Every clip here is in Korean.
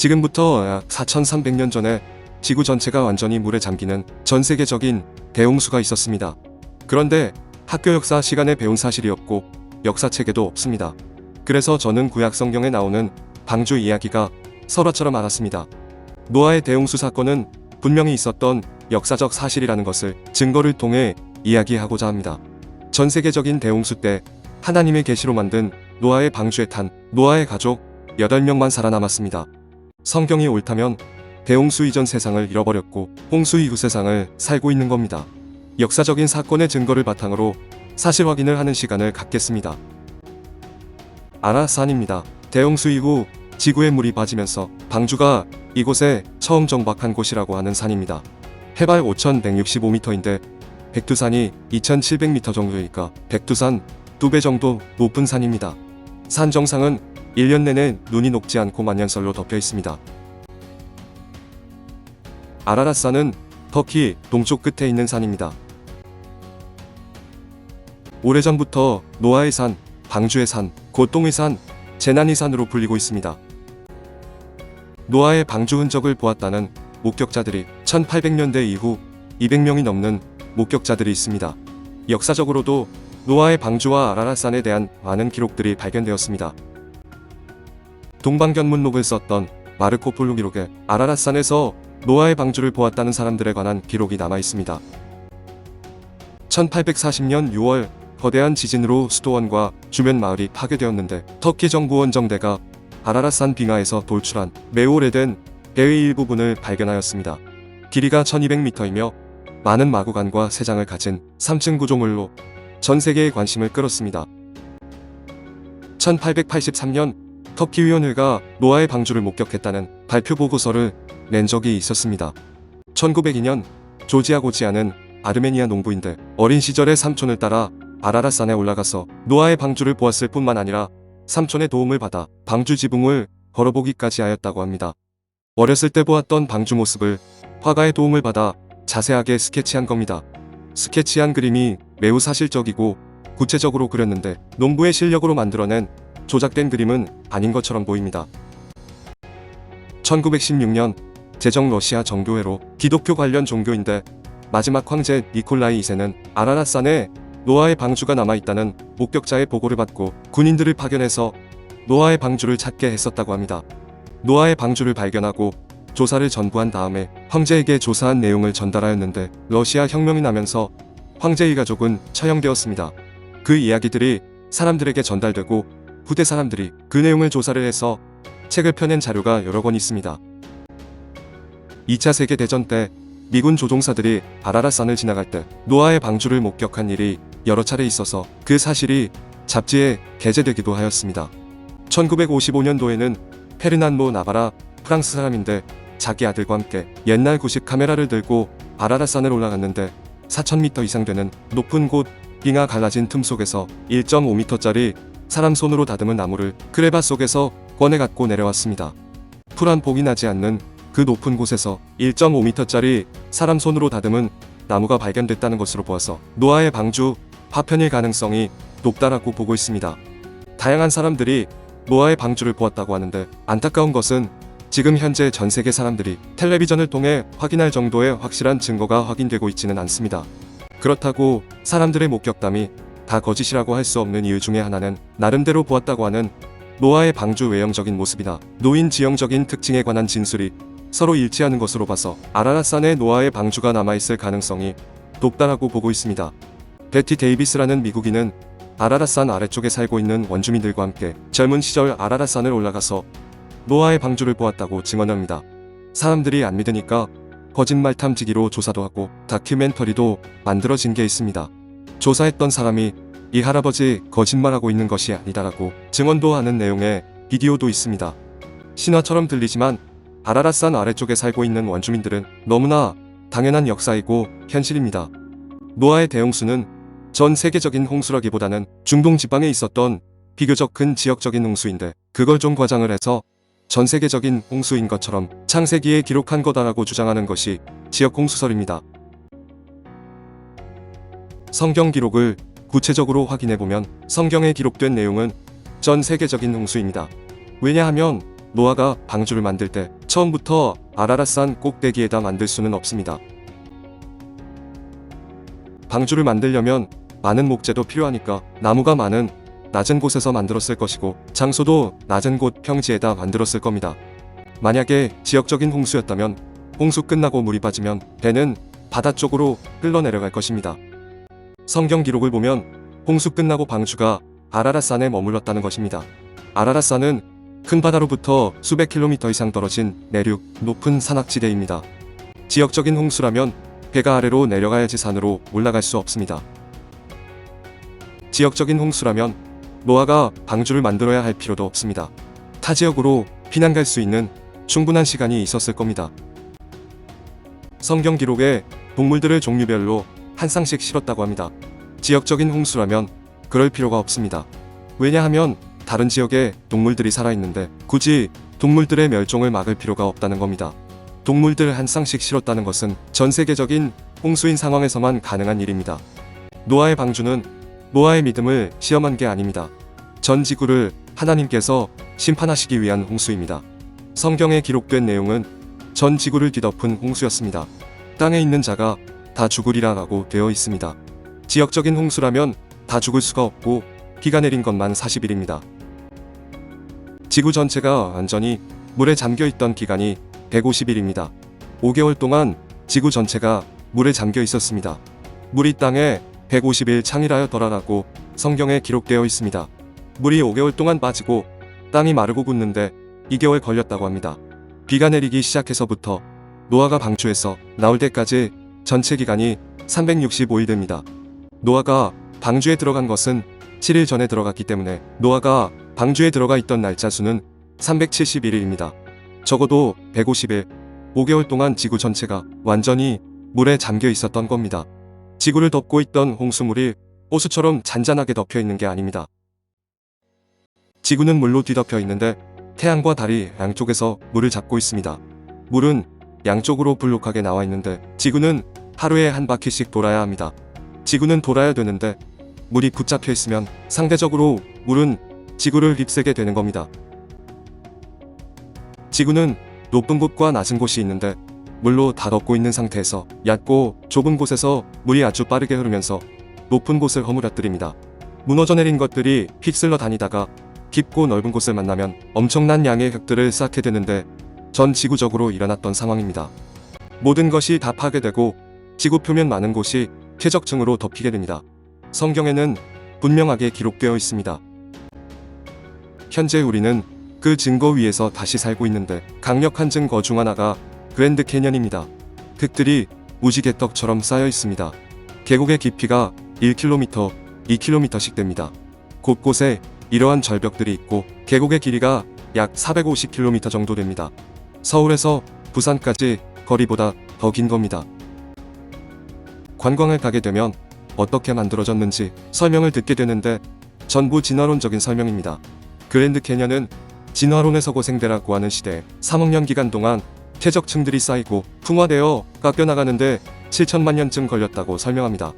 지금부터 약 4,300년 전에 지구 전체가 완전히 물에 잠기는 전 세계적인 대홍수가 있었습니다. 그런데 학교 역사 시간에 배운 사실이 없고 역사책에도 없습니다. 그래서 저는 구약 성경에 나오는 방주 이야기가 설화처럼 알았습니다. 노아의 대홍수 사건은 분명히 있었던 역사적 사실이라는 것을 증거를 통해 이야기하고자 합니다. 전 세계적인 대홍수 때 하나님의 계시로 만든 노아의 방주에 탄 노아의 가족 8명만 살아남았습니다. 성경이 옳다면 대홍수 이전 세상을 잃어버렸고 홍수 이후 세상을 살고 있는 겁니다. 역사적인 사건의 증거를 바탕으로 사실 확인을 하는 시간을 갖겠습니다. 아라산입니다. 대홍수 이후 지구에 물이 빠지면서 방주가 이곳에 처음 정박한 곳이라고 하는 산입니다. 해발 5,165m인데 백두산이 2,700m 정도이니까 백두산 2배 정도 높은 산입니다. 산 정상은 1년 내내 눈이 녹지 않고 만년설로 덮여 있습니다. 아라랏산은 터키 동쪽 끝에 있는 산입니다. 오래전부터 노아의 산, 방주의 산, 고통의 산, 재난의 산으로 불리고 있습니다. 노아의 방주 흔적을 보았다는 목격자들이 1800년대 이후 200명이 넘는 목격자들이 있습니다. 역사적으로도 노아의 방주와 아라랏산에 대한 많은 기록들이 발견되었습니다. 동방견문록을 썼던 마르코 폴로 기록에 아라랏산에서 노아의 방주를 보았다는 사람들에 관한 기록이 남아 있습니다. 1840년 6월 거대한 지진으로 수도원과 주변 마을이 파괴되었는데 터키 정부 원정대가 아라랏산 빙하에서 돌출한 매우 오래된 배의 일부분을 발견하였습니다. 길이가 1200m이며 많은 마구간과 세장을 가진 3층 구조물로 전 세계의 관심을 끌었습니다. 1883년 터키 위원회가 노아의 방주를 목격했다는 발표 보고서를 낸 적이 있었습니다. 1902년 조지아 고지아는 아르메니아 농부인데 어린 시절에 삼촌을 따라 아라랏산에 올라가서 노아의 방주를 보았을 뿐만 아니라 삼촌의 도움을 받아 방주 지붕을 걸어보기까지 하였다고 합니다. 어렸을 때 보았던 방주 모습을 화가의 도움을 받아 자세하게 스케치한 겁니다. 스케치한 그림이 매우 사실적이고 구체적으로 그렸는데 농부의 실력으로 만들어낸 조작된 그림은 아닌 것처럼 보입니다. 1916년 제정 러시아 정교회로 기독교 관련 종교인데 마지막 황제 니콜라이 2세는 아라랏산에 노아의 방주가 남아있다는 목격자의 보고를 받고 군인들을 파견해서 노아의 방주를 찾게 했었다고 합니다. 노아의 방주를 발견하고 조사를 전부한 다음에 황제에게 조사한 내용을 전달하였는데 러시아 혁명이 나면서 황제의 가족은 처형되었습니다. 그 이야기들이 사람들에게 전달되고 후대 사람들이 그 내용을 조사를 해서 책을 펴낸 자료가 여러 권 있습니다. 2차 세계대전 때 미군 조종사들이 아라랏산을 지나갈 때 노아의 방주를 목격한 일이 여러 차례 있어서 그 사실이 잡지에 게재되기도 하였습니다. 1955년도에는 페르난도 나바라 프랑스 사람인데 자기 아들과 함께 옛날 구식 카메라를 들고 아라랏산을 올라갔는데 4,000m 이상 되는 높은 곳 빙하 갈라진 틈 속에서 1.5m짜리 사람 손으로 다듬은 나무를 크레바 속에서 꺼내 갖고 내려왔습니다. 풀 한 폭이 나지 않는 그 높은 곳에서 1.5m짜리 사람 손으로 다듬은 나무가 발견됐다는 것으로 보아서 노아의 방주 파편일 가능성이 높다라고 보고 있습니다. 다양한 사람들이 노아의 방주를 보았다고 하는데 안타까운 것은 지금 현재 전 세계 사람들이 텔레비전을 통해 확인할 정도의 확실한 증거가 확인되고 있지는 않습니다. 그렇다고 사람들의 목격담이 다 거짓이라고 할 수 없는 이유 중에 하나는 나름대로 보았다고 하는 노아의 방주 외형적인 모습이나 노인 지형적인 특징에 관한 진술이 서로 일치하는 것으로 봐서 아라랏산에 노아의 방주가 남아있을 가능성이 높다라고 보고 있습니다. 베티 데이비스라는 미국인은 아라랏산 아래쪽에 살고 있는 원주민들과 함께 젊은 시절 아라랏산을 올라가서 노아의 방주를 보았다고 증언합니다. 사람들이 안 믿으니까 거짓말 탐지기로 조사도 하고 다큐멘터리도 만들어진 게 있습니다. 조사했던 사람이 이 할아버지 거짓말하고 있는 것이 아니다라고 증언도 하는 내용의 비디오도 있습니다. 신화처럼 들리지만 아라랏산 아래쪽에 살고 있는 원주민들은 너무나 당연한 역사이고 현실입니다. 노아의 대홍수는 전 세계적인 홍수라기보다는 중동 지방에 있었던 비교적 큰 지역적인 홍수인데 그걸 좀 과장을 해서 전 세계적인 홍수인 것처럼 창세기에 기록한 거다라고 주장하는 것이 지역 홍수설입니다. 성경 기록을 구체적으로 확인해보면 성경에 기록된 내용은 전 세계적인 홍수입니다. 왜냐하면 노아가 방주를 만들 때 처음부터 아라랏산 꼭대기에다 만들 수는 없습니다. 방주를 만들려면 많은 목재도 필요하니까 나무가 많은 낮은 곳에서 만들었을 것이고 장소도 낮은 곳 평지에다 만들었을 겁니다. 만약에 지역적인 홍수였다면 홍수 끝나고 물이 빠지면 배는 바다 쪽으로 흘러내려갈 것입니다. 성경 기록을 보면 홍수 끝나고 방주가 아라랏산에 머물렀다는 것입니다. 아라랏산은 큰 바다로부터 수백 킬로미터 이상 떨어진 내륙 높은 산악지대입니다. 지역적인 홍수라면 배가 아래로 내려가야지 산으로 올라갈 수 없습니다. 지역적인 홍수라면 노아가 방주를 만들어야 할 필요도 없습니다. 타 지역으로 피난 갈 수 있는 충분한 시간이 있었을 겁니다. 성경 기록에 동물들을 종류별로 한 쌍씩 실었다고 합니다. 지역적인 홍수라면 그럴 필요가 없습니다. 왜냐하면 다른 지역에 동물들이 살아있는데 굳이 동물들의 멸종을 막을 필요가 없다는 겁니다. 동물들 한 쌍씩 실었다는 것은 전 세계적인 홍수인 상황에서만 가능한 일입니다. 노아의 방주는 노아의 믿음을 시험한 게 아닙니다. 전 지구를 하나님께서 심판하시기 위한 홍수입니다. 성경에 기록된 내용은 전 지구를 뒤덮은 홍수였습니다. 땅에 있는 자가 다 죽으리라고 되어 있습니다. 지역적인 홍수라면 다 죽을 수가 없고 비가 내린 것만 40일입니다. 지구 전체가 완전히 물에 잠겨 있던 기간이 150일입니다. 5개월 동안 지구 전체가 물에 잠겨 있었습니다. 물이 땅에 150일 창이라였더라라고 성경에 기록되어 있습니다. 물이 5개월 동안 빠지고 땅이 마르고 굳는데 2개월 걸렸다고 합니다. 비가 내리기 시작해서부터 노아가 방주에서 나올 때까지 전체 기간이 365일 됩니다. 노아가 방주에 들어간 것은 7일 전에 들어갔기 때문에 노아가 방주에 들어가 있던 날짜 수는 371일입니다. 적어도 150일, 5개월 동안 지구 전체가 완전히 물에 잠겨 있었던 겁니다. 지구를 덮고 있던 홍수물이 호수처럼 잔잔하게 덮여 있는 게 아닙니다. 지구는 물로 뒤덮여 있는데 태양과 달이 양쪽에서 물을 잡고 있습니다. 물은 양쪽으로 불룩하게 나와 있는데 지구는 하루에 한 바퀴씩 돌아야 합니다. 지구는 돌아야 되는데 물이 붙잡혀 있으면 상대적으로 물은 지구를 휩쓰게 되는 겁니다. 지구는 높은 곳과 낮은 곳이 있는데 물로 다 덮고 있는 상태에서 얕고 좁은 곳에서 물이 아주 빠르게 흐르면서 높은 곳을 허물어뜨립니다. 무너져 내린 것들이 휩쓸러 다니다가 깊고 넓은 곳을 만나면 엄청난 양의 흙들을 쌓게 되는데 전 지구적으로 일어났던 상황입니다. 모든 것이 다 파괴되고 지구 표면 많은 곳이 퇴적층으로 덮이게 됩니다. 성경에는 분명하게 기록되어 있습니다. 현재 우리는 그 증거 위에서 다시 살고 있는데 강력한 증거 중 하나가 그랜드 캐년입니다. 흙들이 무지개떡처럼 쌓여 있습니다. 계곡의 깊이가 1km, 2km씩 됩니다. 곳곳에 이러한 절벽들이 있고 계곡의 길이가 약 450km 정도 됩니다. 서울에서 부산까지 거리보다 더 긴 겁니다. 관광을 가게 되면 어떻게 만들어졌는지 설명을 듣게 되는데 전부 진화론적인 설명입니다. 그랜드 캐년은 진화론에서 고생대라고 하는 시대에 3억 년 기간 동안 퇴적층들이 쌓이고 풍화되어 깎여나가는데 7천만 년쯤 걸렸다고 설명합니다.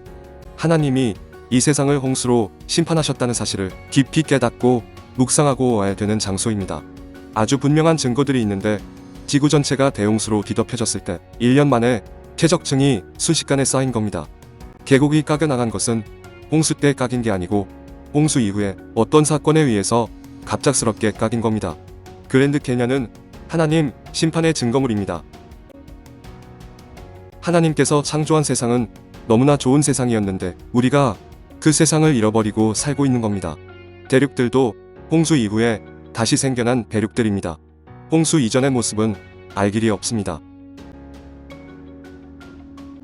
하나님이 이 세상을 홍수로 심판하셨다는 사실을 깊이 깨닫고 묵상하고 와야 되는 장소입니다. 아주 분명한 증거들이 있는데 지구 전체가 대홍수로 뒤덮여졌을 때 1년 만에 퇴적층이 순식간에 쌓인 겁니다. 계곡이 깎여나간 것은 홍수 때 깎인 게 아니고 홍수 이후에 어떤 사건에 의해서 갑작스럽게 깎인 겁니다. 그랜드 캐년은 하나님 심판의 증거물입니다. 하나님께서 창조한 세상은 너무나 좋은 세상이었는데 우리가 그 세상을 잃어버리고 살고 있는 겁니다. 대륙들도 홍수 이후에 다시 생겨난 대륙들입니다. 홍수 이전의 모습은 알 길이 없습니다.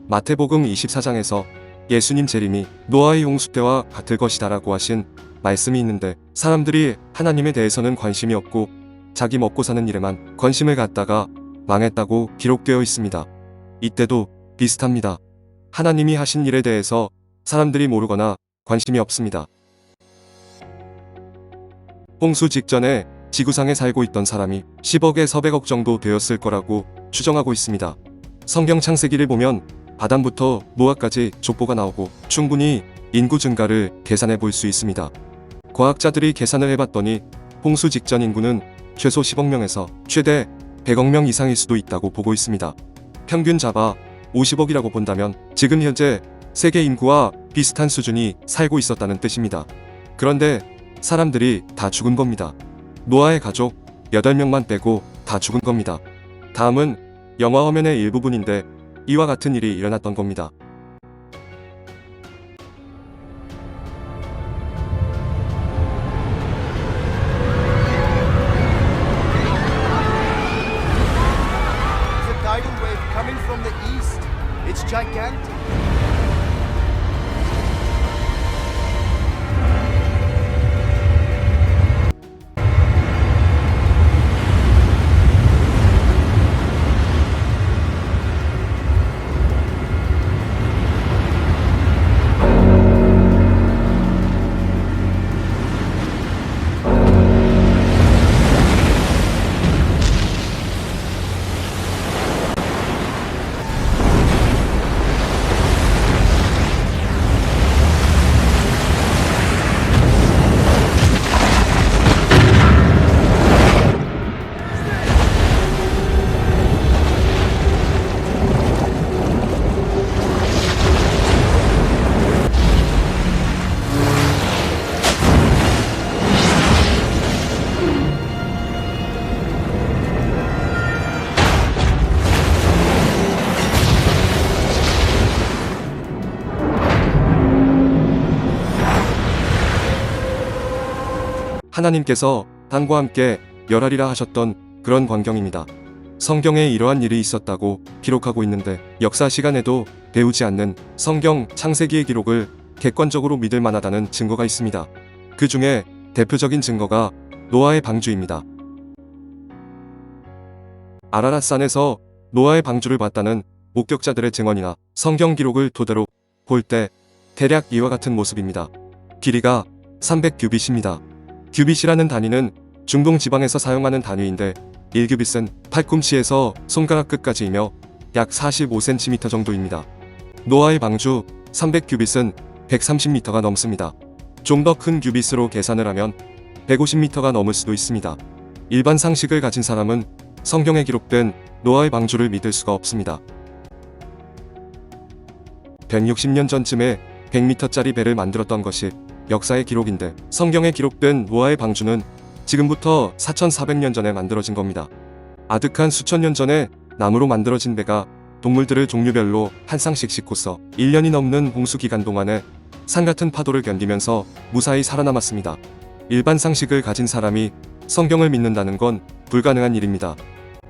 마태복음 24장에서 예수님 재림이 노아의 홍수 때와 같을 것이다라고 하신 말씀이 있는데 사람들이 하나님에 대해서는 관심이 없고 자기 먹고 사는 일에만 관심을 갖다가 망했다고 기록되어 있습니다. 이때도 비슷합니다. 하나님이 하신 일에 대해서 사람들이 모르거나 관심이 없습니다. 홍수 직전에 지구상에 살고 있던 사람이 10억에서 100억 정도 되었을 거라고 추정하고 있습니다. 성경 창세기를 보면 아담부터 노아까지 족보가 나오고 충분히 인구 증가를 계산해 볼 수 있습니다. 과학자들이 계산을 해봤더니 홍수 직전 인구는 최소 10억 명에서 최대 100억 명 이상일 수도 있다고 보고 있습니다. 평균 잡아 50억이라고 본다면 지금 현재 세계 인구와 비슷한 수준이 살고 있었다는 뜻입니다. 그런데 사람들이 다 죽은 겁니다. 노아의 가족 8명만 빼고 다 죽은 겁니다. 다음은 영화 화면의 일부분인데 이와 같은 일이 일어났던 겁니다. There's a tidal wave coming from the east. It's gigantic. 하나님께서 땅과 함께 멸하리라 하셨던 그런 광경입니다. 성경에 이러한 일이 있었다고 기록하고 있는데 역사 시간에도 배우지 않는 성경 창세기의 기록을 객관적으로 믿을 만하다는 증거가 있습니다. 그 중에 대표적인 증거가 노아의 방주입니다. 아라랏산에서 노아의 방주를 봤다는 목격자들의 증언이나 성경 기록을 토대로 볼 때 대략 이와 같은 모습입니다. 길이가 300규빗입니다. 규빗이라는 단위는 중동 지방에서 사용하는 단위인데 1규빗은 팔꿈치에서 손가락 끝까지이며 약 45cm 정도입니다. 노아의 방주 300규빗은 130m가 넘습니다. 좀 더 큰 규빗으로 계산을 하면 150m가 넘을 수도 있습니다. 일반 상식을 가진 사람은 성경에 기록된 노아의 방주를 믿을 수가 없습니다. 160년 전쯤에 100m짜리 배를 만들었던 것이 역사의 기록인데 성경에 기록된 노아의 방주는 지금부터 4400년 전에 만들어진 겁니다. 아득한 수천 년 전에 나무로 만들어진 배가 동물들을 종류별로 한 쌍씩 싣고서 1년이 넘는 홍수 기간 동안에 산같은 파도를 견디면서 무사히 살아남았습니다. 일반 상식을 가진 사람이 성경을 믿는다는 건 불가능한 일입니다.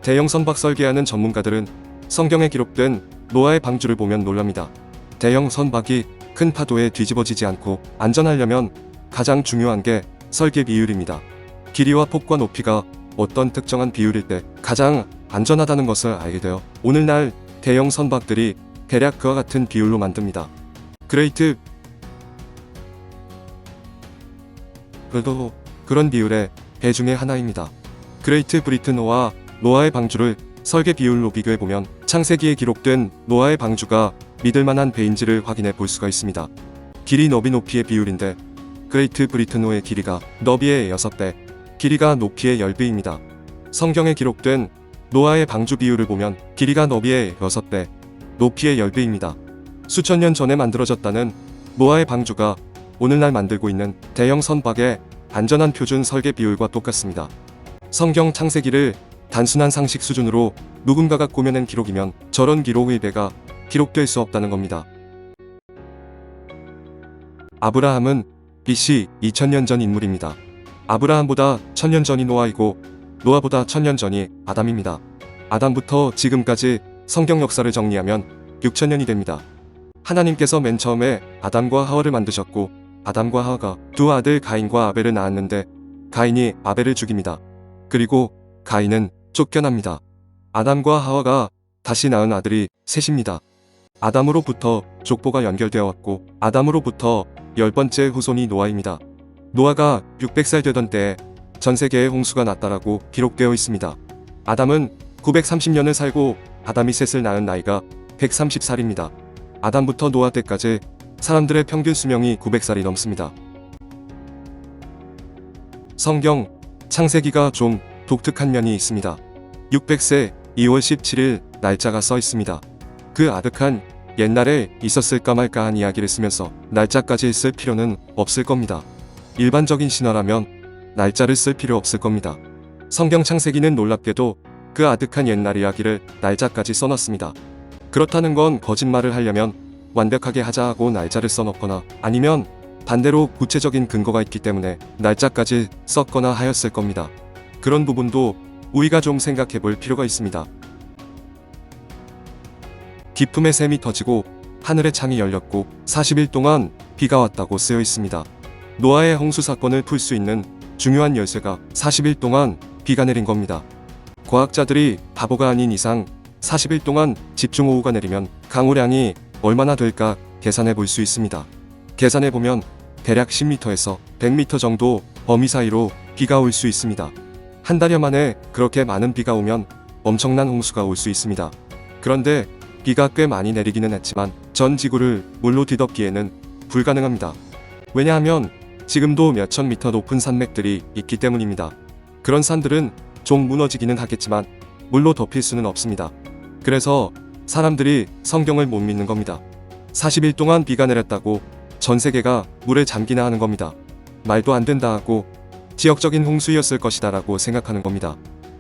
대형 선박 설계하는 전문가들은 성경에 기록된 노아의 방주를 보면 놀랍니다. 대형 선박이 큰 파도에 뒤집어지지 않고 안전하려면 가장 중요한 게 설계 비율입니다. 길이와 폭과 높이가 어떤 특정한 비율일 때 가장 안전하다는 것을 알게 되어 오늘날 대형 선박들이 대략 그와 같은 비율로 만듭니다. 그레이트 그런 비율의 배 중에 하나입니다. 그레이트 브리튼호와 노아의 방주를 설계 비율로 비교해보면 창세기에 기록된 노아의 방주가 믿을만한 배인지를 확인해 볼 수가 있습니다. 길이 너비 높이의 비율인데 그레이트 브리튼호의 길이가 너비의 6배, 길이가 높이의 10배입니다. 성경에 기록된 노아의 방주 비율을 보면 길이가 너비의 6배, 높이의 10배입니다. 수천 년 전에 만들어졌다는 노아의 방주가 오늘날 만들고 있는 대형 선박의 안전한 표준 설계 비율과 똑같습니다. 성경 창세기를 단순한 상식 수준으로 누군가가 꾸며낸 기록이면 저런 기록의 배가 기록될 수 없다는 겁니다. 아브라함은 BC 2000년 전 인물입니다. 아브라함보다 1000년 전이 노아이고 노아보다 1000년 전이 아담입니다. 아담부터 지금까지 성경 역사를 정리하면 6000년이 됩니다. 하나님께서 맨 처음에 아담과 하와를 만드셨고 아담과 하와가 두 아들 가인과 아벨을 낳았는데 가인이 아벨을 죽입니다. 그리고 가인은 쫓겨납니다. 아담과 하와가 다시 낳은 아들이 셋입니다. 아담으로부터 족보가 연결되어 왔고 아담으로부터 10번째 후손이 노아입니다. 노아가 600살 되던 때에 전 세계에 홍수가 났다라고 기록되어 있습니다. 아담은 930년을 살고 아담이 셋을 낳은 나이가 130살입니다. 아담부터 노아 때까지 사람들의 평균 수명이 900살이 넘습니다. 성경 창세기가 좀 독특한 면이 있습니다. 600세 2월 17일 날짜가 써 있습니다. 그 아득한 옛날에 있었을까 말까한 이야기를 쓰면서 날짜까지 쓸 필요는 없을 겁니다. 일반적인 신화라면 날짜를 쓸 필요 없을 겁니다. 성경 창세기는 놀랍게도 그 아득한 옛날 이야기를 날짜까지 써놨습니다. 그렇다는 건 거짓말을 하려면 완벽하게 하자 하고 날짜를 써놓거나 아니면 반대로 구체적인 근거가 있기 때문에 날짜까지 썼거나 하였을 겁니다. 그런 부분도 우리가 좀 생각해 볼 필요가 있습니다. 기쁨의 샘이 터지고 하늘의 창이 열렸고 40일 동안 비가 왔다고 쓰여 있습니다. 노아의 홍수 사건을 풀 수 있는 중요한 열쇠가 40일 동안 비가 내린 겁니다. 과학자들이 바보가 아닌 이상 40일 동안 집중호우가 내리면 강우량이 얼마나 될까 계산해 볼 수 있습니다. 계산해 보면 대략 10m에서 100m 정도 범위 사이로 비가 올 수 있습니다. 한 달여 만에 그렇게 많은 비가 오면 엄청난 홍수가 올 수 있습니다. 그런데 비가 꽤 많이 내리기는 했지만 전 지구를 물로 뒤덮기에는 불가능합니다. 왜냐하면 지금도 몇천 미터 높은 산맥들이 있기 때문입니다. 그런 산들은 좀 무너지기는 하겠지만 물로 덮일 수는 없습니다. 그래서 사람들이 성경을 못 믿는 겁니다. 40일 동안 비가 내렸다고 전 세계가 물에 잠기나 하는 겁니다. 말도 안 된다 하고 지역적인 홍수였을 것이다 라고 생각하는 겁니다.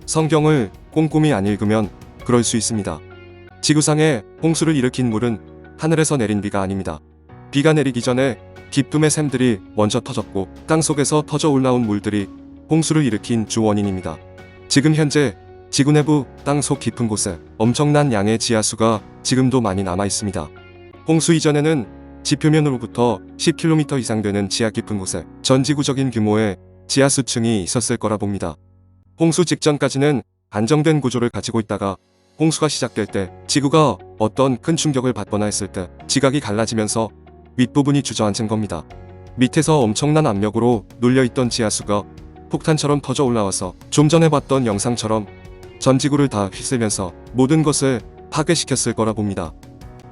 성경을 꼼꼼히 안 읽으면 그럴 수 있습니다. 지구상에 홍수를 일으킨 물은 하늘에서 내린 비가 아닙니다. 비가 내리기 전에 기쁨의 샘들이 먼저 터졌고 땅속에서 터져 올라온 물들이 홍수를 일으킨 주 원인입니다. 지금 현재 지구 내부 땅속 깊은 곳에 엄청난 양의 지하수가 지금도 많이 남아 있습니다. 홍수 이전에는 지표면으로부터 10km 이상 되는 지하 깊은 곳에 전지구적인 규모의 지하수층이 있었을 거라 봅니다. 홍수 직전까지는 안정된 구조를 가지고 있다가 홍수가 시작될 때 지구가 어떤 큰 충격을 받거나 했을 때 지각이 갈라지면서 윗부분이 주저앉은 겁니다. 밑에서 엄청난 압력으로 눌려있던 지하수가 폭탄처럼 터져 올라와서 좀 전에 봤던 영상처럼 전 지구를 다 휩쓸면서 모든 것을 파괴시켰을 거라 봅니다.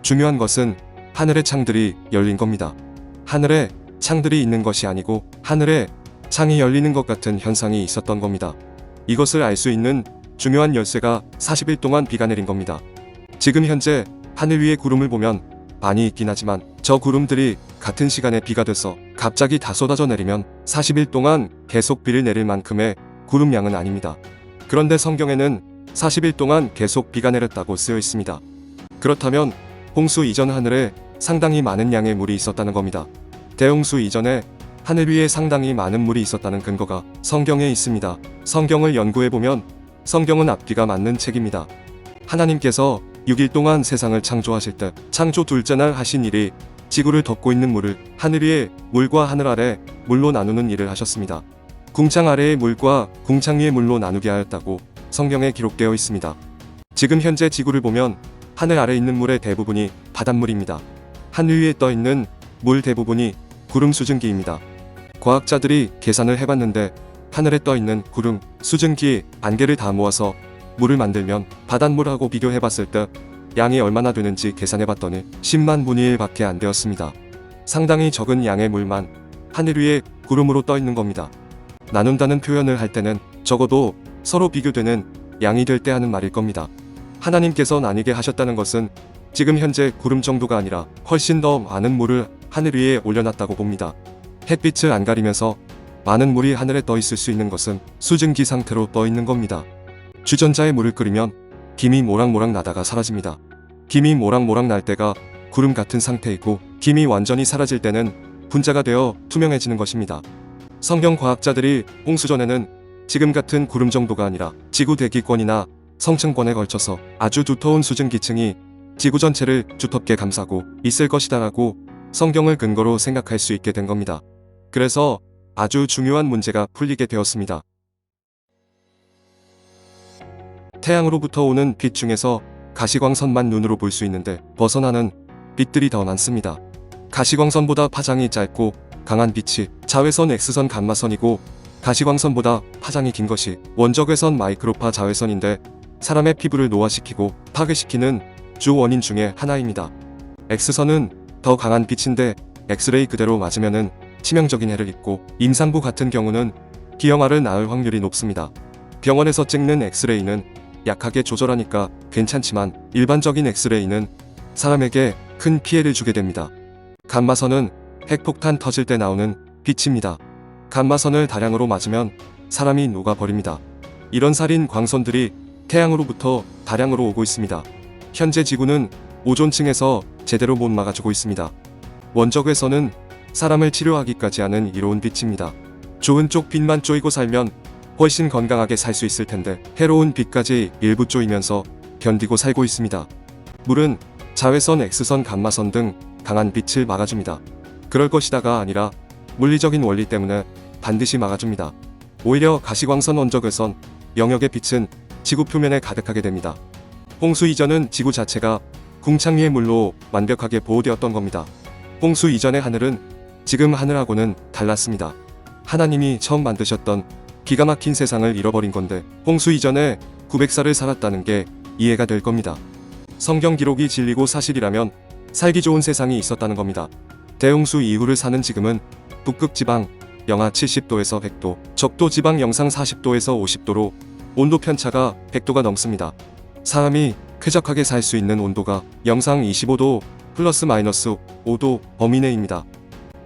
중요한 것은 하늘의 창들이 열린 겁니다. 하늘에 창들이 있는 것이 아니고 하늘에 창이 열리는 것 같은 현상이 있었던 겁니다. 이것을 알 수 있는 중요한 열쇠가 40일 동안 비가 내린 겁니다. 지금 현재 하늘 위에 구름을 보면 많이 있긴 하지만 저 구름들이 같은 시간에 비가 돼서 갑자기 다 쏟아져 내리면 40일 동안 계속 비를 내릴 만큼의 구름 양은 아닙니다. 그런데 성경에는 40일 동안 계속 비가 내렸다고 쓰여 있습니다. 그렇다면 홍수 이전 하늘에 상당히 많은 양의 물이 있었다는 겁니다. 대홍수 이전에 하늘 위에 상당히 많은 물이 있었다는 근거가 성경에 있습니다. 성경을 연구해보면 성경은 앞뒤가 맞는 책입니다. 하나님께서 6일 동안 세상을 창조하실 때 창조 둘째 날 하신 일이 지구를 덮고 있는 물을 하늘 위의 물과 하늘 아래 물로 나누는 일을 하셨습니다. 궁창 아래의 물과 궁창 위의 물로 나누게 하였다고 성경에 기록되어 있습니다. 지금 현재 지구를 보면 하늘 아래 있는 물의 대부분이 바닷물입니다. 하늘 위에 떠 있는 물 대부분이 구름 수증기입니다. 과학자들이 계산을 해봤는데 하늘에 떠 있는 구름, 수증기, 안개를 다 모아서 물을 만들면 바닷물하고 비교해봤을 때 양이 얼마나 되는지 계산해봤더니 10만 분의 1 밖에 안 되었습니다. 상당히 적은 양의 물만 하늘 위에 구름으로 떠 있는 겁니다. 나눈다는 표현을 할 때는 적어도 서로 비교되는 양이 될 때 하는 말일 겁니다. 하나님께서 나뉘게 하셨다는 것은 지금 현재 구름 정도가 아니라 훨씬 더 많은 물을 하늘 위에 올려놨다고 봅니다. 햇빛을 안 가리면서 많은 물이 하늘에 떠 있을 수 있는 것은 수증기 상태로 떠 있는 겁니다. 주전자에 물을 끓이면 김이 모락모락 나다가 사라집니다. 김이 모락모락 날 때가 구름 같은 상태이고 김이 완전히 사라질 때는 분자가 되어 투명해지는 것입니다. 성경 과학자들이 홍수 전에는 지금 같은 구름 정도가 아니라 지구 대기권이나 성층권에 걸쳐서 아주 두터운 수증기층이 지구 전체를 두텁게 감싸고 있을 것이다라고 성경을 근거로 생각할 수 있게 된 겁니다. 그래서 아주 중요한 문제가 풀리게 되었습니다. 태양으로부터 오는 빛 중에서 가시광선만 눈으로 볼 수 있는데 벗어나는 빛들이 더 많습니다. 가시광선보다 파장이 짧고 강한 빛이 자외선 X선 감마선이고 가시광선보다 파장이 긴 것이 원적외선 마이크로파 자외선인데 사람의 피부를 노화시키고 파괴시키는 주 원인 중에 하나입니다. X선은 더 강한 빛인데 엑스레이 그대로 맞으면은 치명적인 해를 입고 임산부 같은 경우는 기형아를 낳을 확률이 높습니다. 병원에서 찍는 엑스레이는 약하게 조절하니까 괜찮지만 일반적인 엑스레이는 사람에게 큰 피해를 주게 됩니다. 감마선은 핵폭탄 터질 때 나오는 빛입니다. 감마선을 다량으로 맞으면 사람이 녹아버립니다. 이런 살인 광선들이 태양으로부터 다량으로 오고 있습니다. 현재 지구는 오존층에서 제대로 못 막아주고 있습니다. 원적외선은 사람을 치료하기까지 하는 이로운 빛입니다. 좋은 쪽 빛만 쪼이고 살면 훨씬 건강하게 살 수 있을 텐데 해로운 빛까지 일부 쪼이면서 견디고 살고 있습니다. 물은 자외선, X선, 감마선 등 강한 빛을 막아줍니다. 그럴 것이다가 아니라 물리적인 원리 때문에 반드시 막아줍니다. 오히려 가시광선, 원적외선 영역의 빛은 지구 표면에 가득하게 됩니다. 홍수 이전은 지구 자체가 궁창 위의 물로 완벽하게 보호되었던 겁니다. 홍수 이전의 하늘은 지금 하늘하고는 달랐습니다. 하나님이 처음 만드셨던 기가 막힌 세상을 잃어버린 건데 홍수 이전에 900살을 살았다는 게 이해가 될 겁니다. 성경 기록이 진리고 사실이라면 살기 좋은 세상이 있었다는 겁니다. 대홍수 이후를 사는 지금은 북극 지방 영하 70도에서 100도, 적도 지방 영상 40도에서 50도로 온도 편차가 100도가 넘습니다. 사람이 쾌적하게 살 수 있는 온도가 영상 25도 플러스 마이너스 5도 범위 내입니다.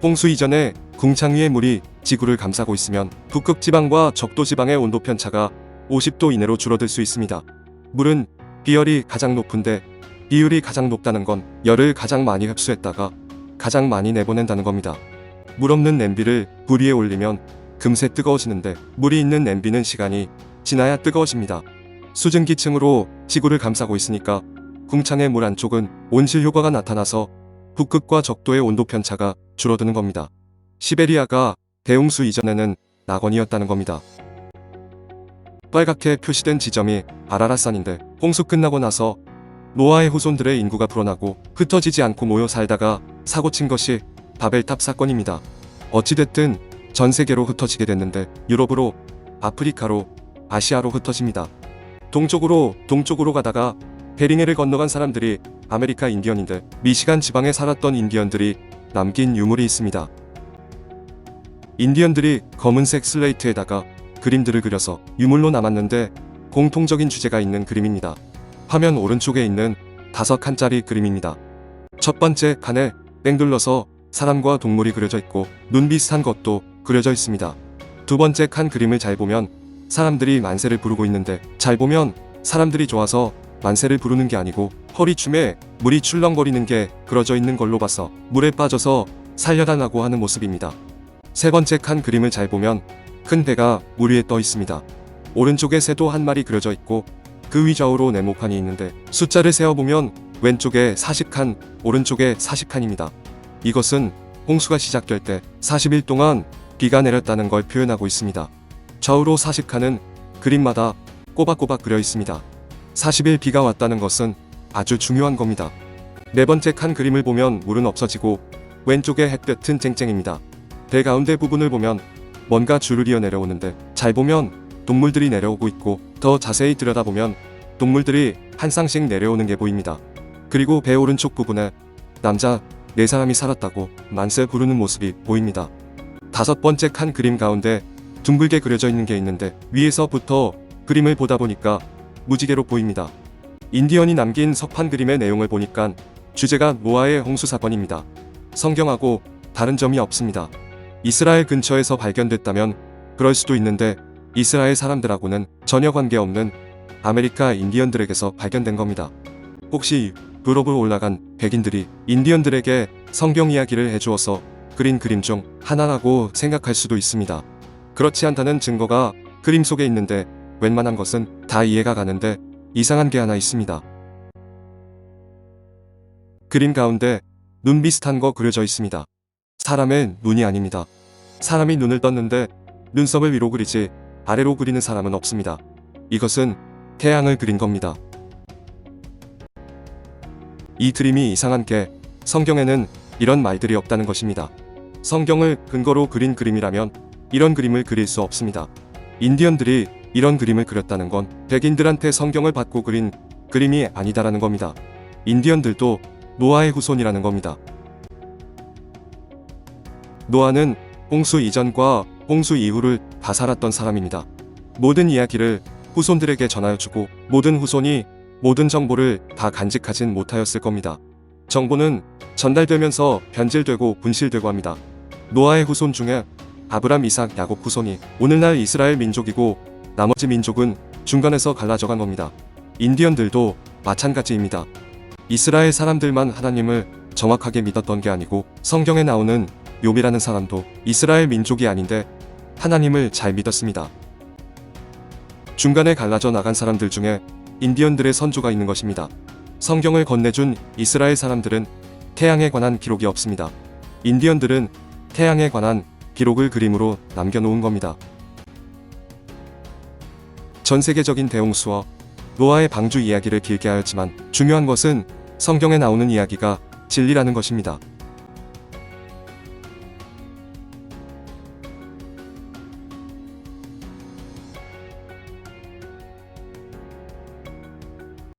홍수 이전에 궁창 위의 물이 지구를 감싸고 있으면 북극 지방과 적도 지방의 온도 편차가 50도 이내로 줄어들 수 있습니다. 물은 비열이 가장 높은데 비율이 가장 높다는 건 열을 가장 많이 흡수했다가 가장 많이 내보낸다는 겁니다. 물 없는 냄비를 불 위에 올리면 금세 뜨거워지는데 물이 있는 냄비는 시간이 지나야 뜨거워집니다. 수증기층으로 지구를 감싸고 있으니까 궁창의 물 안쪽은 온실 효과가 나타나서 북극과 적도의 온도 편차가 줄어드는 겁니다. 시베리아가 대홍수 이전에는 낙원이었다는 겁니다. 빨갛게 표시된 지점이 아라라산인데 홍수 끝나고 나서 노아의 후손들의 인구가 불어나고 흩어지지 않고 모여 살다가 사고친 것이 바벨탑 사건입니다. 어찌됐든 전 세계로 흩어지게 됐는데 유럽으로, 아프리카로, 아시아로 흩어집니다. 동쪽으로 가다가 베링해를 건너간 사람들이 아메리카 인디언인데 미시간 지방에 살았던 인디언들이 남긴 유물이 있습니다. 인디언들이 검은색 슬레이트에다가 그림들을 그려서 유물로 남았는데 공통적인 주제가 있는 그림입니다. 화면 오른쪽에 있는 5칸짜리 그림입니다. 첫 번째 칸에 땡 둘러서 사람과 동물이 그려져 있고 눈 비슷한 것도 그려져 있습니다. 두 번째 칸 그림을 잘 보면 사람들이 만세를 부르고 있는데 잘 보면 사람들이 좋아서 만세를 부르는 게 아니고 허리춤에 물이 출렁거리는 게 그려져 있는 걸로 봐서 물에 빠져서 살려달라고 하는 모습입니다. 세 번째 칸 그림을 잘 보면 큰 배가 물 위에 떠 있습니다. 오른쪽에 새도 한 마리 그려져 있고 그 위좌우로 네모칸이 있는데 숫자를 세어보면 왼쪽에 40칸, 오른쪽에 40칸입니다. 이것은 홍수가 시작될 때 40일 동안 비가 내렸다는 걸 표현하고 있습니다. 좌우로 40칸은 그림마다 꼬박꼬박 그려 있습니다. 40일 비가 왔다는 것은 아주 중요한 겁니다. 네 번째 칸 그림을 보면 물은 없어지고 왼쪽에 햇볕은 쨍쨍입니다. 배 가운데 부분을 보면 뭔가 줄을 이어 내려오는데 잘 보면 동물들이 내려오고 있고 더 자세히 들여다보면 동물들이 한 쌍씩 내려오는 게 보입니다. 그리고 배 오른쪽 부분에 남자 4사람이 살았다고 만세 부르는 모습이 보입니다. 다섯 번째 칸 그림 가운데 둥글게 그려져 있는 게 있는데 위에서부터 그림을 보다 보니까 무지개로 보입니다. 인디언이 남긴 석판 그림의 내용을 보니까 주제가 노아의 홍수 사건입니다. 성경하고 다른 점이 없습니다. 이스라엘 근처에서 발견됐다면 그럴 수도 있는데 이스라엘 사람들하고는 전혀 관계없는 아메리카 인디언들에게서 발견된 겁니다. 혹시 유럽으로 올라간 백인들이 인디언들에게 성경 이야기를 해주어서 그린 그림 중 하나라고 생각할 수도 있습니다. 그렇지 않다는 증거가 그림 속에 있는데 웬만한 것은 다 이해가 가는데 이상한 게 하나 있습니다. 그림 가운데 눈 비슷한 거 그려져 있습니다. 사람의 눈이 아닙니다. 사람이 눈을 떴는데 눈썹을 위로 그리지 아래로 그리는 사람은 없습니다. 이것은 태양을 그린 겁니다. 이 그림이 이상한 게 성경에는 이런 말들이 없다는 것입니다. 성경을 근거로 그린 그림이라면 이런 그림을 그릴 수 없습니다. 인디언들이 이런 그림을 그렸다는 건 백인들한테 성경을 받고 그린 그림이 아니다라는 겁니다. 인디언들도 노아의 후손이라는 겁니다. 노아는 홍수 이전과 홍수 이후를 다 살았던 사람입니다. 모든 이야기를 후손들에게 전하여주고 모든 후손이 모든 정보를 다 간직하진 못하였을 겁니다. 정보는 전달되면서 변질되고 분실되고 합니다. 노아의 후손 중에 아브람, 이삭, 야곱 후손이 오늘날 이스라엘 민족이고 나머지 민족은 중간에서 갈라져간 겁니다. 인디언들도 마찬가지입니다. 이스라엘 사람들만 하나님을 정확하게 믿었던 게 아니고 성경에 나오는 욥이라는 사람도 이스라엘 민족이 아닌데 하나님을 잘 믿었습니다. 중간에 갈라져 나간 사람들 중에 인디언들의 선조가 있는 것입니다. 성경을 건네준 이스라엘 사람들은 태양에 관한 기록이 없습니다. 인디언들은 태양에 관한 기록을 그림으로 남겨놓은 겁니다. 전 세계적인 대홍수와 노아의 방주 이야기를 길게 하였지만 중요한 것은 성경에 나오는 이야기가 진리라는 것입니다.